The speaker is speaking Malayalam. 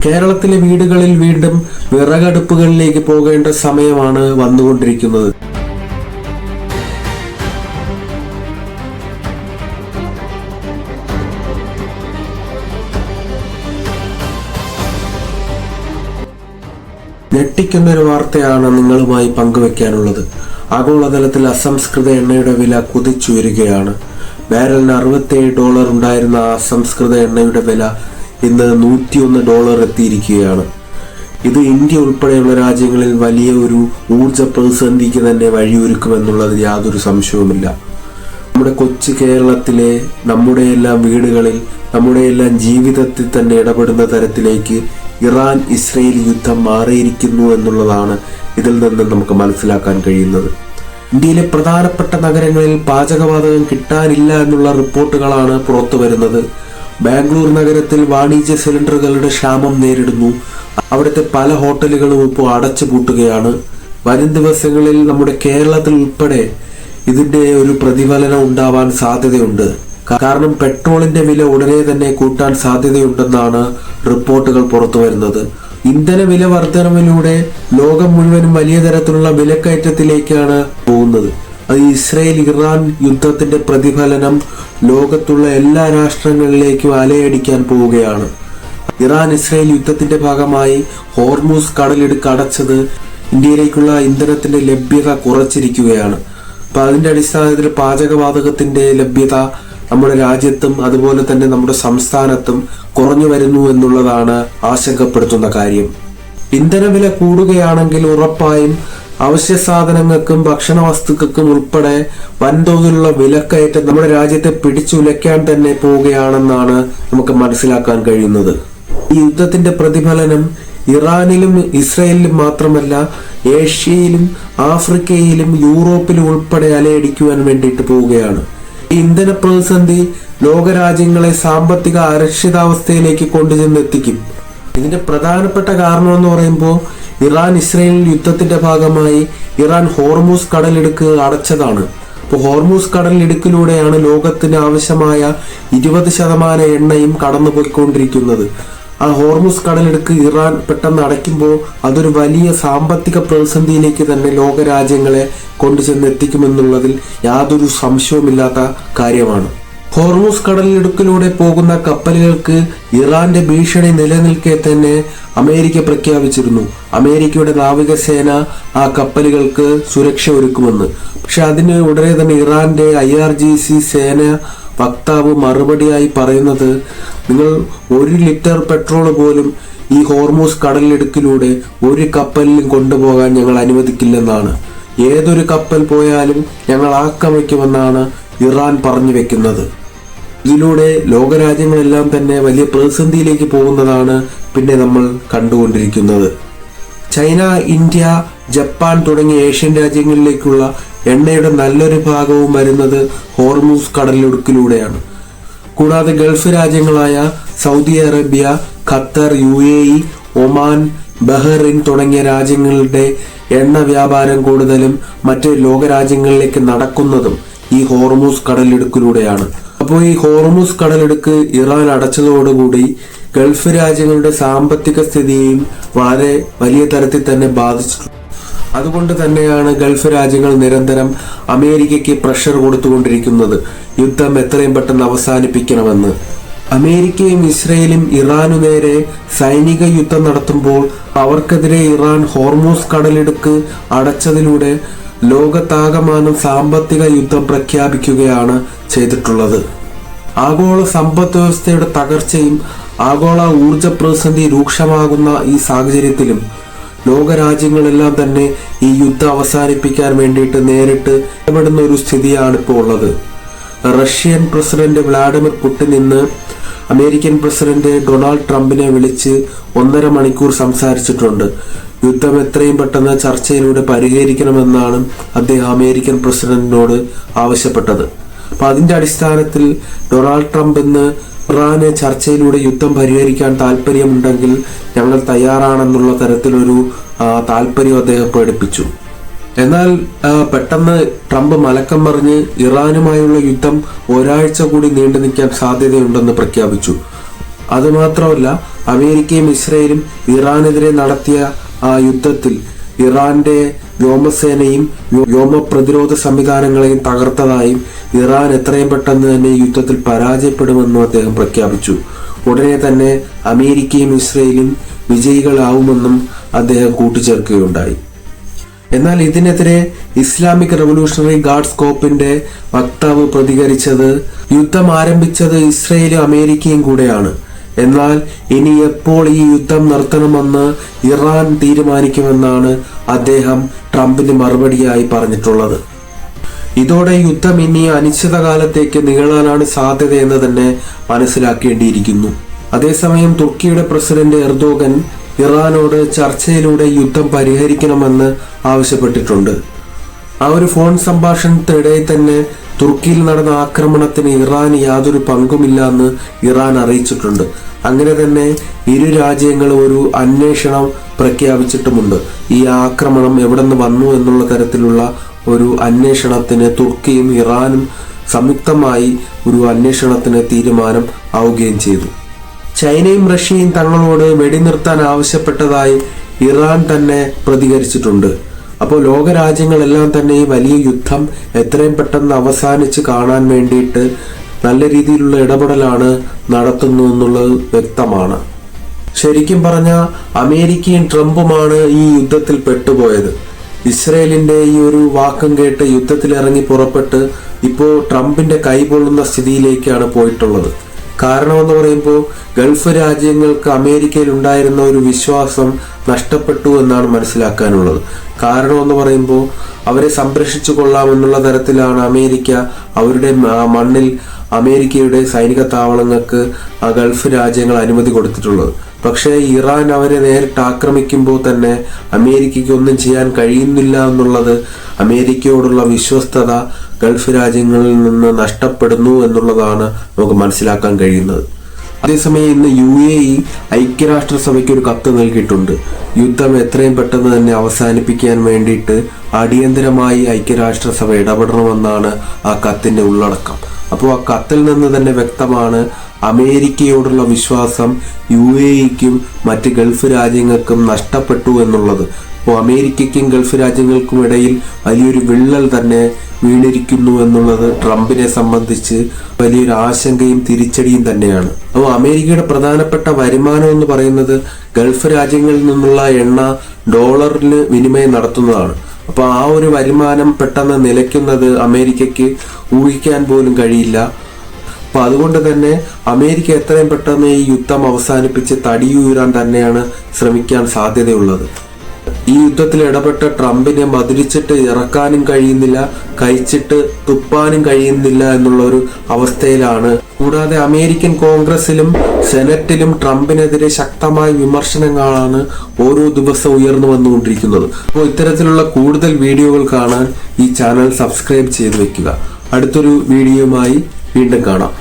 കേരളത്തിലെ വീടുകളിൽ വീണ്ടും വിറകടുപ്പുകളിലേക്ക് പോകേണ്ട സമയമാണ് വന്നുകൊണ്ടിരിക്കുന്നത്. ഞെട്ടിക്കുന്നൊരു വാർത്തയാണ് നിങ്ങളുമായി പങ്കുവെക്കാനുള്ളത്. ആഗോളതലത്തിൽ അസംസ്കൃത എണ്ണയുടെ വില കുതിച്ചുയരുകയാണ്. ബാരലിന് $67 ഉണ്ടായിരുന്ന അസംസ്കൃത എണ്ണയുടെ വില ഇന്ന് $101 എത്തിയിരിക്കുകയാണ്. ഇത് ഇന്ത്യ ഉൾപ്പെടെയുള്ള രാജ്യങ്ങളിൽ വലിയ ഒരു ഊർജ പ്രതിസന്ധിക്ക് തന്നെ വഴിയൊരുക്കുമെന്നുള്ളത് യാതൊരു സംശയവുമില്ല. നമ്മുടെ കൊച്ചു കേരളത്തിലെ നമ്മുടെയെല്ലാം വീടുകളിൽ നമ്മുടെയെല്ലാം ജീവിതത്തിൽ തന്നെ ഇടപെടുന്ന തരത്തിലേക്ക് ഇറാൻ ഇസ്രയേൽ യുദ്ധം മാറിയിരിക്കുന്നു എന്നുള്ളതാണ് ഇതിൽ നിന്ന് നമുക്ക് മനസ്സിലാക്കാൻ കഴിയുന്നത്. ഇന്ത്യയിലെ പ്രധാനപ്പെട്ട നഗരങ്ങളിൽ പാചകവാതകം കിട്ടാനില്ല എന്നുള്ള റിപ്പോർട്ടുകളാണ് പുറത്തു വരുന്നത്. ബാംഗ്ലൂർ നഗരത്തിൽ വാണിജ്യ സിലിണ്ടറുകളുടെ ക്ഷാമം നേരിടുന്നു. അവിടുത്തെ പല ഹോട്ടലുകളും ഇപ്പോൾ അടച്ചു പൂട്ടുകയാണ്. വരും ദിവസങ്ങളിൽ നമ്മുടെ കേരളത്തിൽ ഉൾപ്പെടെ ഇതിന്റെ ഒരു പ്രതിഫലനം ഉണ്ടാവാൻ സാധ്യതയുണ്ട്. കാരണം പെട്രോളിന്റെ വില ഉടനെ തന്നെ കൂട്ടാൻ സാധ്യതയുണ്ടെന്നാണ് റിപ്പോർട്ടുകൾ പുറത്തു വരുന്നത്. ഇന്ധന വില വർധനവിലൂടെ ലോകം മുഴുവനും വലിയ തരത്തിലുള്ള വിലക്കയറ്റത്തിലേക്കാണ് പോകുന്നത്. അത് ഇസ്രയേൽ ഇറാൻ യുദ്ധത്തിന്റെ പ്രതിഫലനം ലോകത്തുള്ള എല്ലാ രാഷ്ട്രങ്ങളിലേക്കും അലയടിക്കാൻ പോവുകയാണ്. ഇറാൻ ഇസ്രയേൽ യുദ്ധത്തിന്റെ ഭാഗമായി ഹോർമൂസ് കടലിടുക്ക് അടച്ചത് ഇന്ത്യയിലേക്കുള്ള ഇന്ധനത്തിന്റെ ലഭ്യത കുറച്ചിരിക്കുകയാണ്. അപ്പൊ അതിന്റെ അടിസ്ഥാനത്തിൽ പാചകവാതകത്തിന്റെ ലഭ്യത നമ്മുടെ രാജ്യത്തും അതുപോലെ തന്നെ നമ്മുടെ സംസ്ഥാനത്തും കുറഞ്ഞു വരുന്നു എന്നുള്ളതാണ് ആശങ്കപ്പെടുത്തുന്ന കാര്യം. ഇന്ധനവില കൂടുകയാണെങ്കിൽ ഉറപ്പായും അവശ്യ സാധനങ്ങൾക്കും ഭക്ഷണ വസ്തുക്കൾക്കും ഉൾപ്പെടെ വൻതോതിലുള്ള വിലക്കയറ്റം നമ്മുടെ രാജ്യത്തെ പിടിച്ചുലയ്ക്കാൻ തന്നെ പോവുകയാണെന്നാണ് നമുക്ക് മനസ്സിലാക്കാൻ കഴിയുന്നത്. ഈ യുദ്ധത്തിന്റെ പ്രതിഫലനം ഇറാനിലും ഇസ്രയേലിലും മാത്രമല്ല ഏഷ്യയിലും ആഫ്രിക്കയിലും യൂറോപ്പിലും ഉൾപ്പെടെ അലയടിക്കുവാൻ വേണ്ടിയിട്ട് പോവുകയാണ്. ഈ ഇന്ധന പ്രതിസന്ധി ലോകരാജ്യങ്ങളെ സാമ്പത്തിക അരക്ഷിതാവസ്ഥയിലേക്ക് കൊണ്ടുചെന്നെത്തിക്കും. ഇതിന്റെ പ്രധാനപ്പെട്ട കാരണം എന്ന് പറയുമ്പോൾ ഇറാൻ ഇസ്രയേൽ യുദ്ധത്തിന്റെ ഭാഗമായി ഇറാൻ ഹോർമൂസ് കടലിടുക്ക് അടച്ചതാണ്. അപ്പോൾ ഹോർമൂസ് കടലിടുക്കിലൂടെയാണ് ലോകത്തിന് ആവശ്യമായ 20% എണ്ണയും കടന്നുപോയിക്കൊണ്ടിരിക്കുന്നത്. ആ ഹോർമൂസ് കടലിടുക്ക് ഇറാൻ പെട്ടെന്ന് അടയ്ക്കുമ്പോൾ അതൊരു വലിയ സാമ്പത്തിക പ്രതിസന്ധിയിലേക്ക് തന്നെ ലോകരാജ്യങ്ങളെ കൊണ്ടുചെന്നെത്തിക്കുമെന്നുള്ളതിൽ യാതൊരു സംശയവുമില്ലാത്ത കാര്യമാണ്. ഹോർമൂസ് കടലിടുക്കിലൂടെ പോകുന്ന കപ്പലുകൾക്ക് ഇറാന്റെ ഭീഷണി നിലനിൽക്കെ തന്നെ അമേരിക്ക പ്രഖ്യാപിച്ചിരുന്നു. അമേരിക്കയുടെ നാവികസേന ആ കപ്പലുകൾക്ക് സുരക്ഷ ഒരുക്കുമെന്ന്. പക്ഷെ അതിന് ഉടനെ തന്നെ ഇറാന്റെ IRGC സേന വക്താവ് മറുപടിയായി പറയുന്നത്, നിങ്ങൾ 1 ലിറ്റർ പെട്രോൾ പോലും ഈ ഹോർമൂസ് കടലിടുക്കിലൂടെ ഒരു കപ്പലിലും കൊണ്ടുപോകാൻ ഞങ്ങൾ അനുവദിക്കില്ലെന്നാണ്. ഏതൊരു കപ്പൽ പോയാലും ഞങ്ങൾ ആക്രമിക്കുമെന്നാണ് ഇറാൻ പറഞ്ഞു വെക്കുന്നത്. ഇതിലൂടെ ലോകരാജ്യങ്ങളെല്ലാം തന്നെ വലിയ പ്രതിസന്ധിയിലേക്ക് പോകുന്നതാണ് പിന്നെ നമ്മൾ കണ്ടുകൊണ്ടിരിക്കുന്നത്. ചൈന, ഇന്ത്യ, ജപ്പാൻ തുടങ്ങിയ ഏഷ്യൻ രാജ്യങ്ങളിലേക്കുള്ള എണ്ണയുടെ നല്ലൊരു ഭാഗവും വരുന്നത് ഹോർമൂസ് കടലിടുക്കിലൂടെയാണ്. കൂടാതെ ഗൾഫ് രാജ്യങ്ങളായ Saudi Arabia, Qatar, UAE, Oman, Bahrain തുടങ്ങിയ രാജ്യങ്ങളുടെ എണ്ണ വ്യാപാരം കൂടുതലും മറ്റ് ലോകരാജ്യങ്ങളിലേക്ക് നടക്കുന്നതും ഈ ഹോർമൂസ് കടലിടുക്കിലൂടെയാണ്. അപ്പോൾ ഈ ഹോർമൂസ് കടലിടുക്ക് ഇറാൻ അടച്ചതോടുകൂടി ഗൾഫ് രാജ്യങ്ങളുടെ സാമ്പത്തിക സ്ഥിതിയെയും വളരെ വലിയ തരത്തിൽ തന്നെ ബാധിച്ചിട്ടുണ്ട്. അതുകൊണ്ട് തന്നെയാണ് ഗൾഫ് രാജ്യങ്ങൾ നിരന്തരം അമേരിക്കയ്ക്ക് പ്രഷർ കൊടുത്തുകൊണ്ടിരിക്കുന്നത്, യുദ്ധം എത്രയും പെട്ടെന്ന് അവസാനിപ്പിക്കണമെന്ന്. അമേരിക്കയും ഇസ്രയേലും ഇറാനു നേരെ സൈനിക യുദ്ധം നടത്തുമ്പോൾ അവർക്കെതിരെ ഇറാൻ ഹോർമൂസ് കടലിടുക്ക് അടച്ചതിലൂടെ ലോകത്താകമാനം സാമ്പത്തിക യുദ്ധം പ്രഖ്യാപിക്കുകയാണ് ചെയ്തിട്ടുള്ളത്. ആഗോള സമ്പദ് വ്യവസ്ഥയുടെ തകർച്ചയും ആഗോള ഊർജ പ്രതിസന്ധി രൂക്ഷമാകുന്ന ഈ സാഹചര്യത്തിലും ലോകരാജ്യങ്ങളെല്ലാം തന്നെ ഈ യുദ്ധം അവസാനിപ്പിക്കാൻ വേണ്ടിയിട്ട് നേരിട്ട് ഇടപെടുന്ന ഒരു സ്ഥിതിയാണ് ഇപ്പോൾ ഉള്ളത്. റഷ്യൻ പ്രസിഡന്റ് വ്ളാഡിമിർ പുടിൻ ഇന്ന് അമേരിക്കൻ പ്രസിഡന്റ് ഡൊണാൾഡ് ട്രംപിനെ വിളിച്ച് 1.5 മണിക്കൂർ സംസാരിച്ചിട്ടുണ്ട്. യുദ്ധം എത്രയും പെട്ടെന്ന് ചർച്ചയിലൂടെ പരിഹരിക്കണമെന്നാണ് അദ്ദേഹം അമേരിക്കൻ പ്രസിഡന്റിനോട് ആവശ്യപ്പെട്ടത്. അപ്പൊ അതിന്റെ അടിസ്ഥാനത്തിൽ ഡൊണാൾഡ് ട്രംപ് ഇന്ന് ഇറാന് ചർച്ചയിലൂടെ യുദ്ധം പരിഹരിക്കാൻ താല്പര്യമുണ്ടെങ്കിൽ ഞങ്ങൾ തയ്യാറാണെന്നുള്ള തരത്തിലൊരു താല്പര്യം അദ്ദേഹം പ്രകടിപ്പിച്ചു. എന്നാൽ പെട്ടെന്ന് ട്രംപ് മലക്കം പറഞ്ഞ് ഇറാനുമായുള്ള യുദ്ധം ഒരാഴ്ച കൂടി നീണ്ടു നിൽക്കാൻ സാധ്യതയുണ്ടെന്ന് പ്രഖ്യാപിച്ചു. അതുമാത്രമല്ല, അമേരിക്കയും ഇസ്രയേലും ഇറാനെതിരെ നടത്തിയ ആ യുദ്ധത്തിൽ ഇറാന്റെ വ്യോമസേനയും വ്യോമ പ്രതിരോധ സംവിധാനങ്ങളെയും തകർത്തതായും ഇറാൻ എത്രയും പെട്ടെന്ന് തന്നെ ഈ യുദ്ധത്തിൽ പരാജയപ്പെടുമെന്നും അദ്ദേഹം പ്രഖ്യാപിച്ചു. ഉടനെ തന്നെ അമേരിക്കയും ഇസ്രയേലും വിജയികളാവുമെന്നും അദ്ദേഹം കൂട്ടിച്ചേർക്കുകയുണ്ടായി. എന്നാൽ ഇതിനെതിരെ ഇസ്ലാമിക് റവല്യൂഷണറി ഗാർഡ്സ് കോർപ്പിന്റെ വക്താവ് പ്രതികരിച്ചത്, യുദ്ധം ആരംഭിച്ചത് ഇസ്രയേലും അമേരിക്കയും കൂടെയാണ്. എന്നാൽ ഇനി എപ്പോൾ ഈ യുദ്ധം നിർത്തണമെന്ന് ഇറാൻ തീരുമാനിക്കുമെന്നാണ് അദ്ദേഹം ട്രംപിന് മറുപടിയായി പറഞ്ഞിട്ടുള്ളത്. ഇതോടെ യുദ്ധം ഇനി അനിശ്ചിതകാലത്തേക്ക് നീളാനാണ് സാധ്യതയെന്ന് തന്നെ മനസ്സിലാക്കേണ്ടിയിരിക്കുന്നു. അതേസമയം തുർക്കിയുടെ പ്രസിഡന്റ് എർദോഗൻ ഇറാനോട് ചർച്ചയിലൂടെ യുദ്ധം പരിഹരിക്കണമെന്ന് ആവശ്യപ്പെട്ടിട്ടുണ്ട്. ആ ഒരു ഫോൺ സംഭാഷണത്തിനിടെ തന്നെ തുർക്കിയിൽ നടന്ന ആക്രമണത്തിന് ഇറാൻ യാതൊരു പങ്കുമില്ല ഇറാൻ അറിയിച്ചിട്ടുണ്ട്. അങ്ങനെ തന്നെ ഇരു രാജ്യങ്ങളും ഒരു അന്വേഷണം പ്രഖ്യാപിച്ചിട്ടുമുണ്ട്. ഈ ആക്രമണം എവിടെ നിന്ന് വന്നു എന്നുള്ള തരത്തിലുള്ള ഒരു അന്വേഷണത്തിന് തുർക്കിയും ഇറാനും സംയുക്തമായി ഒരു അന്വേഷണത്തിന് തീരുമാനം ആവുകയും ചെയ്തു. ചൈനയും റഷ്യയും തങ്ങളോട് വെടിനിർത്താൻ ആവശ്യപ്പെട്ടതായി ഇറാൻ തന്നെ പ്രതികരിച്ചിട്ടുണ്ട്. അപ്പോൾ ലോകരാജ്യങ്ങളെല്ലാം തന്നെ ഈ വലിയ യുദ്ധം എത്രയും പെട്ടെന്ന് അവസാനിച്ച് കാണാൻ വേണ്ടിയിട്ട് നല്ല രീതിയിലുള്ള ഇടപെടലാണ് നടത്തുന്നു എന്നുള്ളത് വ്യക്തമാണ്. ശരിക്കും പറഞ്ഞാൽ അമേരിക്കയും ട്രംപുമാണ് ഈ യുദ്ധത്തിൽ പെട്ടുപോയത്. ഇസ്രയേലിന്റെ ഈ ഒരു വാക്കും കേട്ട് യുദ്ധത്തിൽ ഇറങ്ങി പുറപ്പെട്ട് ഇപ്പോൾ ട്രംപിന്റെ കൈപൊള്ളുന്ന സ്ഥിതിയിലേക്കാണ് പോയിട്ടുള്ളത്. കാരണമെന്ന് പറയുമ്പോൾ ഗൾഫ് രാജ്യങ്ങൾക്ക് അമേരിക്കയിൽ ഉണ്ടായിരുന്ന ഒരു വിശ്വാസം നഷ്ടപ്പെട്ടു എന്നാണ് മനസ്സിലാക്കാനുള്ളത്. കാരണമെന്ന് പറയുമ്പോൾ അവരെ സംരക്ഷിച്ചു കൊള്ളാമെന്നുള്ള തരത്തിലാണ് അമേരിക്ക അവരുടെ മണ്ണിൽ അമേരിക്കയുടെ സൈനിക താവളങ്ങൾക്ക് ആ ഗൾഫ് രാജ്യങ്ങൾ അനുമതി കൊടുത്തിട്ടുള്ളത്. പക്ഷേ ഇറാൻ അവരെ നേരിട്ട് ആക്രമിക്കുമ്പോൾ തന്നെ അമേരിക്കയ്ക്ക് ഒന്നും ചെയ്യാൻ കഴിയുന്നില്ല എന്നുള്ളത് അമേരിക്കയോടുള്ള വിശ്വസ്തത ഗൾഫ് രാജ്യങ്ങളിൽ നിന്ന് നഷ്ടപ്പെടുന്നു എന്നുള്ളതാണ് നമുക്ക് മനസ്സിലാക്കാൻ കഴിയുന്നത്. അതേസമയം ഇന്ന് UAE ഐക്യരാഷ്ട്രസഭയ്ക്ക് ഒരു കത്ത് നൽകിയിട്ടുണ്ട്. യുദ്ധം എത്രയും പെട്ടെന്ന് തന്നെ അവസാനിപ്പിക്കാൻ വേണ്ടിയിട്ട് അടിയന്തരമായി ഐക്യരാഷ്ട്രസഭ ഇടപെടണമെന്നാണ് ആ കത്തിന്റെ ഉള്ളടക്കം. അപ്പോൾ ആ കത്തിൽ നിന്ന് തന്നെ വ്യക്തമാണ് അമേരിക്കയോടുള്ള വിശ്വാസം UAEക്കും മറ്റ് ഗൾഫ് രാജ്യങ്ങൾക്കും നഷ്ടപ്പെട്ടു എന്നുള്ളത്. അപ്പോൾ അമേരിക്കയ്ക്കും ഗൾഫ് രാജ്യങ്ങൾക്കും ഇടയിൽ വലിയൊരു വിള്ളൽ തന്നെ വീണിരിക്കുന്നു എന്നുള്ളത് ട്രംപിനെ സംബന്ധിച്ച് വലിയൊരു ആശങ്കയും തിരിച്ചടിയും തന്നെയാണ്. അപ്പോൾ അമേരിക്കയുടെ പ്രധാനപ്പെട്ട വരുമാനം എന്ന് പറയുന്നത് ഗൾഫ് രാജ്യങ്ങളിൽ നിന്നുള്ള എണ്ണ ഡോളറിൽ വിനിമയം നടത്തുന്നതാണ്. അപ്പോൾ ആ ഒരു വരുമാനം പെട്ടെന്ന് നിലയ്ക്കുന്നത് അമേരിക്കയ്ക്ക് ഊഹിക്കാൻ പോലും കഴിയില്ല. അപ്പൊ അതുകൊണ്ട് തന്നെ അമേരിക്ക എത്രയും പെട്ടെന്ന് ഈ യുദ്ധം അവസാനിപ്പിച്ച് തടിയൂരാൻ തന്നെയാണ് ശ്രമിക്കാൻ സാധ്യതയുള്ളത്. ഈ യുദ്ധത്തിൽ ഇടപെട്ട ട്രംപിനെ മതിലിച്ചിട്ട് ഇറക്കാനും കഴിയുന്നില്ല, കഴിച്ചിട്ട് തുപ്പാനും കഴിയുന്നില്ല എന്നുള്ള ഒരു അവസ്ഥയിലാണ്. കൂടാതെ അമേരിക്കൻ കോൺഗ്രസിലും സെനറ്റിലും ട്രംപിനെതിരെ ശക്തമായ വിമർശനങ്ങളാണ് ഓരോ ദിവസം ഉയർന്നു വന്നുകൊണ്ടിരിക്കുന്നത്. അപ്പോൾ ഇത്തരത്തിലുള്ള കൂടുതൽ വീഡിയോകൾ കാണാൻ ഈ ചാനൽ സബ്സ്ക്രൈബ് ചെയ്ത് വെക്കുക. അടുത്തൊരു വീഡിയോയുമായി വീണ്ടും കാണാം.